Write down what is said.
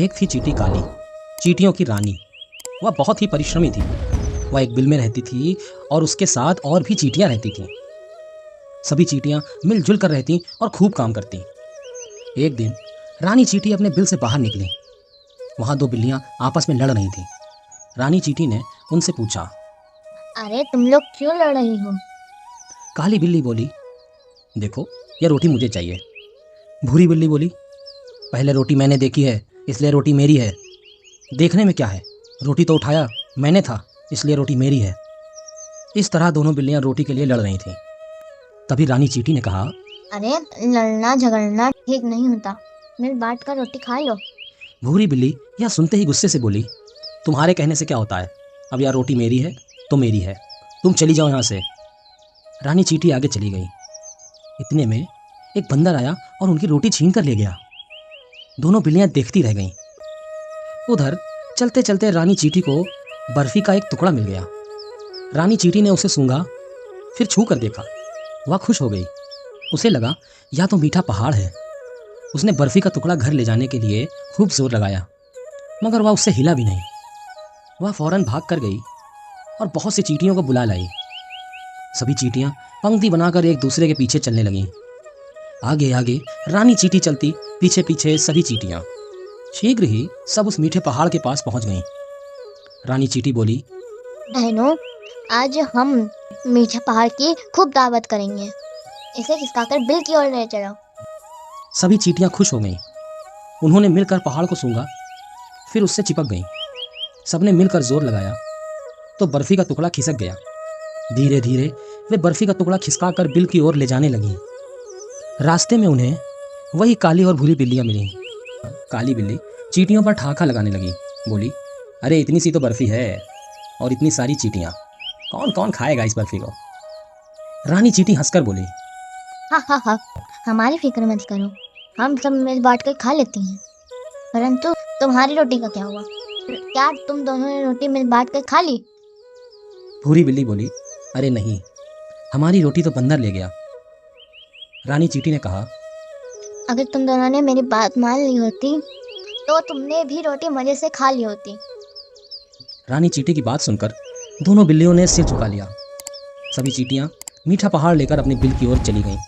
एक थी चींटी काली, चींटियों की रानी। वह बहुत ही परिश्रमी थी। वह एक बिल में रहती थी और उसके साथ और भी चींटियां रहती थीं। सभी चींटियां मिलजुल कर रहती और खूब काम करती। एक दिन रानी चींटी अपने बिल से बाहर निकली। वहां दो बिल्लियां आपस में लड़ रही थीं। रानी चींटी ने उनसे पूछा, अरे तुम लोग क्यों लड़ रही हो? काली बिल्ली बोली, देखो यह रोटी मुझे चाहिए। भूरी बिल्ली बोली, पहले रोटी मैंने देखी है इसलिए रोटी मेरी है। देखने में क्या है, रोटी तो उठाया मैंने था इसलिए रोटी मेरी है। इस तरह दोनों बिल्लियां रोटी के लिए लड़ रही थीं। तभी रानी चींटी ने कहा, अरे लड़ना झगड़ना ठीक नहीं होता, मिल बांट कर रोटी खा लो। भूरी बिल्ली यह सुनते ही गुस्से से बोली, तुम्हारे कहने से क्या होता है, अब यह रोटी मेरी है तो मेरी है, तुम चली जाओ यहाँ से। रानी चींटी आगे चली गई। इतने में एक बंदर आया और उनकी रोटी छीन कर ले गया। दोनों बिल्लियां देखती रह गईं। उधर चलते चलते रानी चींटी को बर्फी का एक टुकड़ा मिल गया। रानी चींटी ने उसे सूंघा, फिर छू कर देखा। वह खुश हो गई। उसे लगा यह तो मीठा पहाड़ है। उसने बर्फी का टुकड़ा घर ले जाने के लिए खूब जोर लगाया, मगर वह उससे हिला भी नहीं। वह फौरन भाग कर गई और बहुत सी चींटियों को बुला लाई। सभी चींटियां पंक्ति बनाकर एक दूसरे के पीछे चलने लगीं। आगे आगे रानी चींटी चलती, पीछे पीछे सभी चींटियां। शीघ्र ही सब उस मीठे पहाड़ के पास पहुंच गईं। रानी चींटी बोली, बहनों, आज हम मीठे पहाड़ की खूब दावत करेंगे। इसे खिसकाकर बिल की ओर ले चलो। सभी चींटियां खुश हो गईं। उन्होंने मिलकर पहाड़ को सूंघा, फिर उससे चिपक गईं। सबने मिलकर जोर लगाया तो बर्फी का टुकड़ा खिसक गया। धीरे धीरे वे बर्फी का टुकड़ा खिसका कर बिल की ओर ले जाने लगीं। रास्ते में उन्हें वही काली और भूरी बिल्लियां मिलीं। काली बिल्ली चींटियों पर ठाका लगाने लगी, बोली, अरे इतनी सी तो बर्फी है और इतनी सारी चींटियां, कौन कौन खाएगा इस बर्फी को। रानी चींटी हंसकर बोली, हाँ हाँ हाँ, हमारी फिक्र मत करो, हम सब मिल बांट कर खा लेते हैं। परंतु तुम्हारी रोटी का क्या हुआ? क्या तुम दोनों ने रोटी मिल बांट कर खा ली? भूरी बिल्ली बोली, अरे नहीं, हमारी रोटी तो बंदर ले गया। रानी चींटी ने कहा, अगर तुम दोनों ने मेरी बात मान ली होती तो तुमने भी रोटी मजे से खा ली होती। रानी चींटी की बात सुनकर दोनों बिल्लियों ने सिर झुका लिया। सभी चींटियां मीठा पहाड़ लेकर अपने बिल की ओर चली गईं।